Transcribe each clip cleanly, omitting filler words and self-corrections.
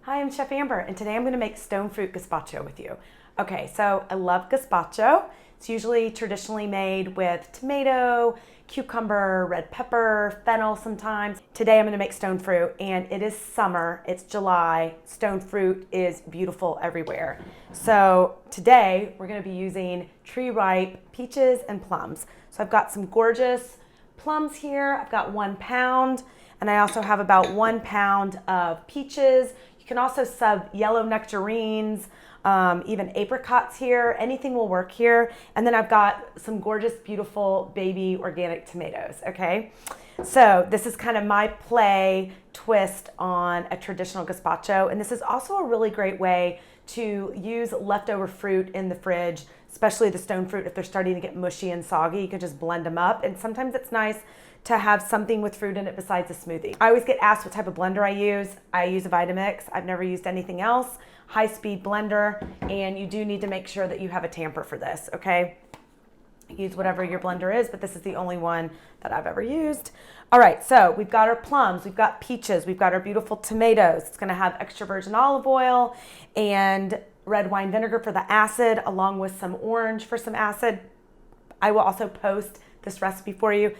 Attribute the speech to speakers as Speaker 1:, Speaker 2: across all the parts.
Speaker 1: Hi, I'm Chef Amber, and today I'm going to make stone fruit gazpacho with you. Okay, so I love gazpacho. It's usually traditionally made with tomato, cucumber, red pepper, fennel sometimes. Today I'm going to make stone fruit, and it is summer, it's July, stone fruit is beautiful everywhere. So today we're going to be using tree ripe peaches and plums. So I've got some gorgeous plums here. I've got 1 pound, and I also have about 1 pound of peaches. You can also sub yellow nectarines, even apricots here. Anything will work here. And then I've got some gorgeous, beautiful baby organic tomatoes, okay? So this is kind of my play twist on a traditional gazpacho. And this is also a really great way to use leftover fruit in the fridge, especially the stone fruit. If they're starting to get mushy and soggy, you can just blend them up. And sometimes it's nice to have something with fruit in it besides a smoothie. I always get asked what type of blender I use. I use a Vitamix. I've never used anything else. High-speed blender, and you do need to make sure that you have a tamper for this, okay? Use whatever your blender is, but this is the only one that I've ever used. All right, so we've got our plums, we've got peaches, we've got our beautiful tomatoes. It's gonna have extra virgin olive oil and red wine vinegar for the acid, along with some orange for some acid. I will also post this recipe for you.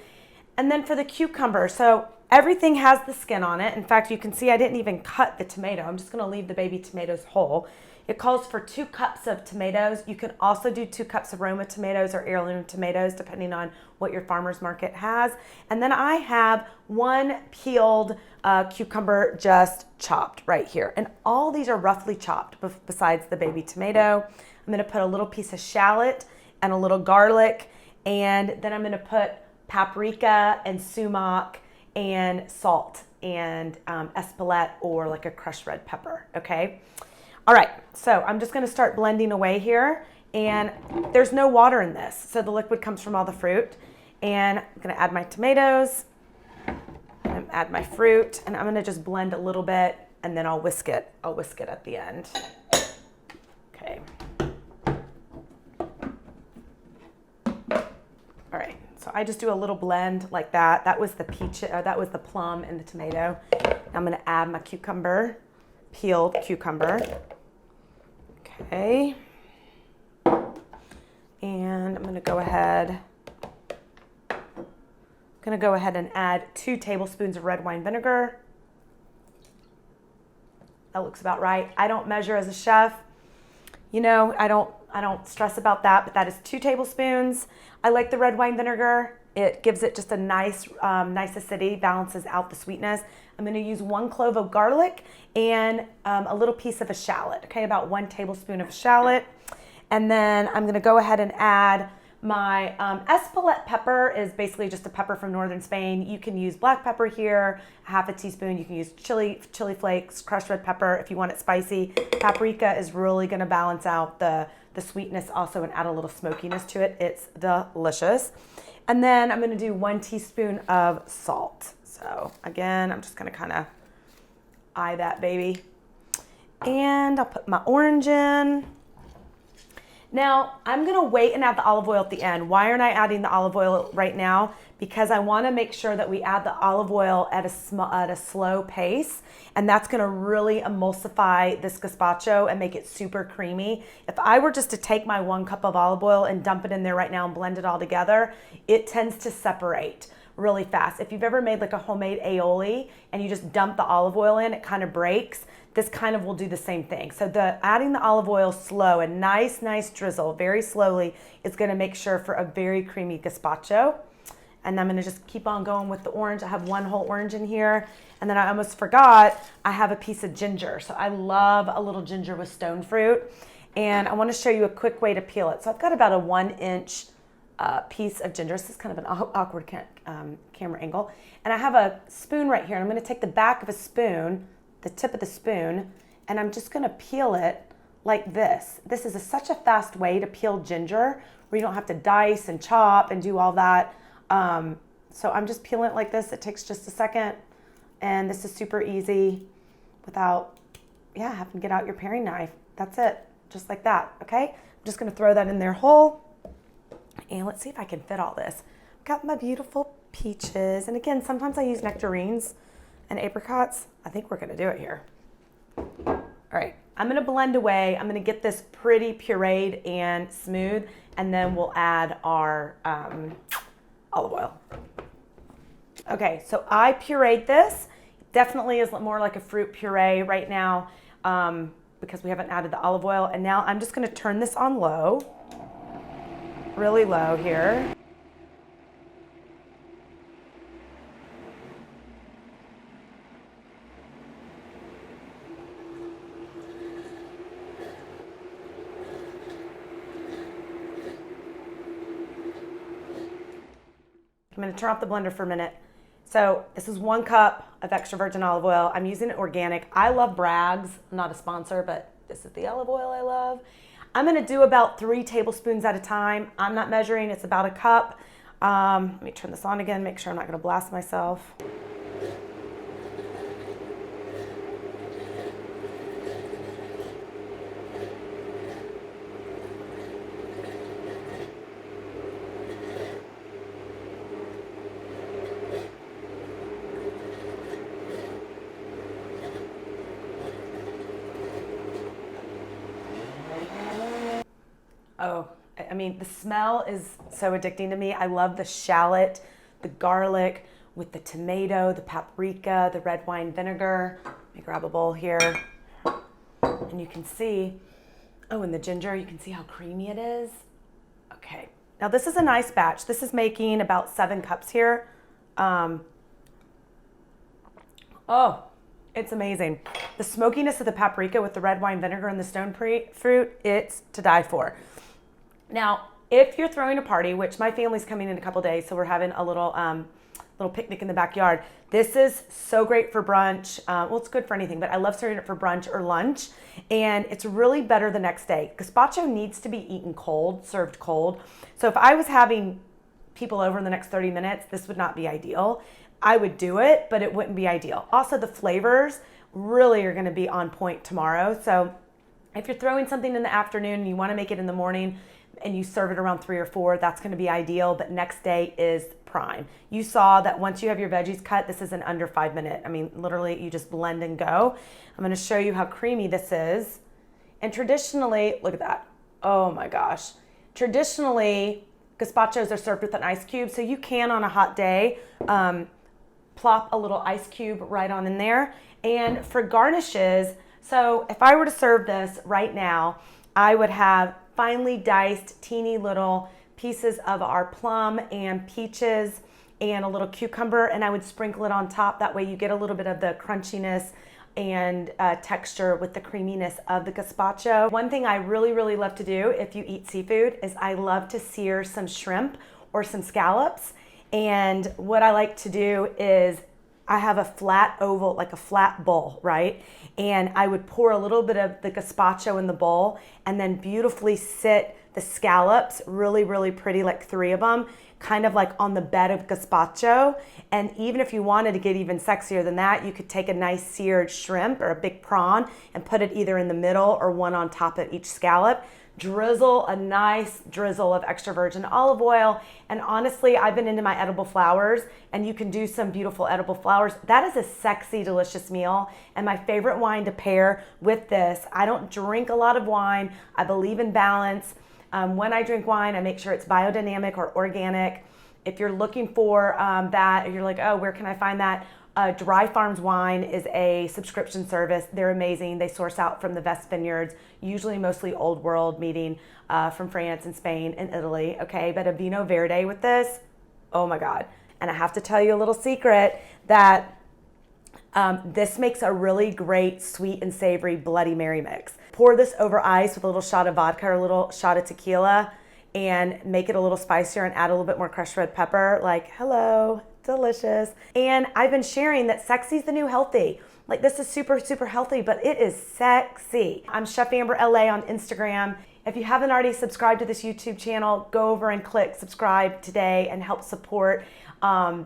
Speaker 1: And then for the cucumber, so everything has the skin on it. In fact, you can see I didn't even cut the tomato. I'm just gonna leave the baby tomatoes whole. It calls for 2 cups of tomatoes. You can also do 2 cups of Roma tomatoes or heirloom tomatoes, depending on what your farmer's market has. And then I have 1 peeled cucumber just chopped right here. And all these are roughly chopped besides the baby tomato. I'm gonna put a little piece of shallot and a little garlic. And then I'm gonna put paprika and sumac and salt and espelette or like a crushed red pepper, okay? All right, so I'm just gonna start blending away here, and there's no water in this, so the liquid comes from all the fruit. And I'm gonna add my tomatoes, and add my fruit, and I'm gonna just blend a little bit, and then I'll whisk it. I'll whisk it at the end. Okay. All right. So I just do a little blend like that. That was the peach, that was the plum and the tomato. I'm gonna add my cucumber, peeled cucumber. Okay. And I'm gonna go ahead and add 2 tablespoons of red wine vinegar. That looks about right. I don't measure as a chef. You know, I don't stress about that, but that is 2 tablespoons. I like the red wine vinegar. It gives it just a nice acidity, balances out the sweetness. I'm gonna use 1 clove of garlic and a little piece of a shallot, okay, about 1 tablespoon of shallot. And then I'm gonna go ahead and add my espelette pepper is basically just a pepper from northern Spain. You can use black pepper here, 1/2 teaspoon. You can use chili flakes, crushed red pepper if you want it spicy. Paprika is really gonna balance out the sweetness also and add a little smokiness to it. It's delicious. And then I'm gonna do 1 teaspoon of salt. So again, I'm just gonna kind of eye that baby. And I'll put my orange in. Now, I'm gonna wait and add the olive oil at the end. Why aren't I adding the olive oil right now? Because I wanna make sure that we add the olive oil at a slow pace, and that's gonna really emulsify this gazpacho and make it super creamy. If I were just to take my 1 cup of olive oil and dump it in there right now and blend it all together, it tends to separate really fast. If you've ever made like a homemade aioli and you just dump the olive oil in, it kind of breaks. This kind of will do the same thing. So adding the olive oil slow, a nice drizzle, very slowly, is gonna make sure for a very creamy gazpacho. And I'm gonna just keep on going with the orange. I have 1 whole orange in here. And then I almost forgot, I have a piece of ginger. So I love a little ginger with stone fruit. And I wanna show you a quick way to peel it. So I've got about a 1-inch piece of ginger. This is kind of an awkward camera angle. And I have a spoon right here. And I'm gonna take the back of a spoon, the tip of the spoon, and I'm just gonna peel it like this. This is such a fast way to peel ginger where you don't have to dice and chop and do all that. So I'm just peeling it like this. It takes just a second, and this is super easy without, having to get out your paring knife. That's it, just like that, okay? I'm just gonna throw that in there whole, and let's see if I can fit all this. I've got my beautiful peaches, and again, sometimes I use nectarines and apricots. I think we're gonna do it here. All right, I'm gonna blend away. I'm gonna get this pretty pureed and smooth, and then we'll add our olive oil. Okay, so I pureed this. Definitely is more like a fruit puree right now because we haven't added the olive oil. And now I'm just gonna turn this on low, really low here. I'm gonna turn off the blender for a minute. So this is 1 cup of extra virgin olive oil. I'm using it organic. I love Bragg's, I'm not a sponsor, but this is the olive oil I love. I'm gonna do about 3 tablespoons at a time. I'm not measuring, it's about a cup. Let me turn this on again, make sure I'm not gonna blast myself. Oh, I mean, the smell is so addicting to me. I love the shallot, the garlic with the tomato, the paprika, the red wine vinegar. Let me grab a bowl here. And you can see, oh, and the ginger, you can see how creamy it is. Okay, now this is a nice batch. This is making about 7 cups here. Oh, it's amazing. The smokiness of the paprika with the red wine vinegar and the stone fruit, it's to die for. Now, if you're throwing a party, which my family's coming in a couple days, so we're having a little picnic in the backyard. This is so great for brunch. Well, it's good for anything, but I love serving it for brunch or lunch, and it's really better the next day. Gazpacho needs to be eaten cold, served cold. So if I was having people over in the next 30 minutes, this would not be ideal. I would do it, but it wouldn't be ideal. Also, the flavors really are gonna be on point tomorrow. So if you're throwing something in the afternoon and you wanna make it in the morning, and you serve it around 3 or 4, that's gonna be ideal, but next day is prime. You saw that once you have your veggies cut, this is in under 5 minutes. I mean, literally, you just blend and go. I'm gonna show you how creamy this is. And traditionally, look at that. Oh my gosh. Traditionally, gazpachos are served with an ice cube, so you can, on a hot day, plop a little ice cube right on in there. And for garnishes, so if I were to serve this right now, I would have finely diced teeny little pieces of our plum and peaches and a little cucumber, and I would sprinkle it on top. That way you get a little bit of the crunchiness and texture with the creaminess of the gazpacho. One thing I really love to do if you eat seafood is I love to sear some shrimp or some scallops. And what I like to do is I have a flat oval, like a flat bowl, right? And I would pour a little bit of the gazpacho in the bowl and then beautifully sit the scallops, really pretty, like 3 of them, kind of like on the bed of gazpacho. And even if you wanted to get even sexier than that, you could take a nice seared shrimp or a big prawn and put it either in the middle or one on top of each scallop. Drizzle a nice drizzle of extra virgin olive oil. And honestly, I've been into my edible flowers, and you can do some beautiful edible flowers. That is a sexy, delicious meal. And my favorite wine to pair with this, I don't drink a lot of wine. I believe in balance. When I drink wine, I make sure it's biodynamic or organic. If you're looking for that, or you're like, oh, where can I find that? Dry Farms Wine is a subscription service. They're amazing. They source out from the best vineyards, usually mostly Old World, meaning from France and Spain and Italy, okay? But a Vino Verde with this, oh my God. And I have to tell you a little secret that this makes a really great sweet and savory Bloody Mary mix. Pour this over ice with a little shot of vodka or a little shot of tequila and make it a little spicier and add a little bit more crushed red pepper. Like, hello, delicious. And I've been sharing that sexy's the new healthy. Like, this is super healthy, but it is sexy. I'm Chef Amber LA on Instagram. If you haven't already subscribed to this YouTube channel, go over and click subscribe today and help support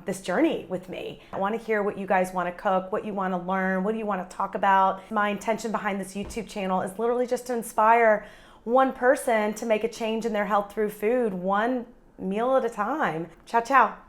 Speaker 1: this journey with me. I want to hear what you guys want to cook, what you want to learn, what do you want to talk about. My intention behind this YouTube channel is literally just to inspire one person to make a change in their health through food, one meal at a time. Ciao, ciao.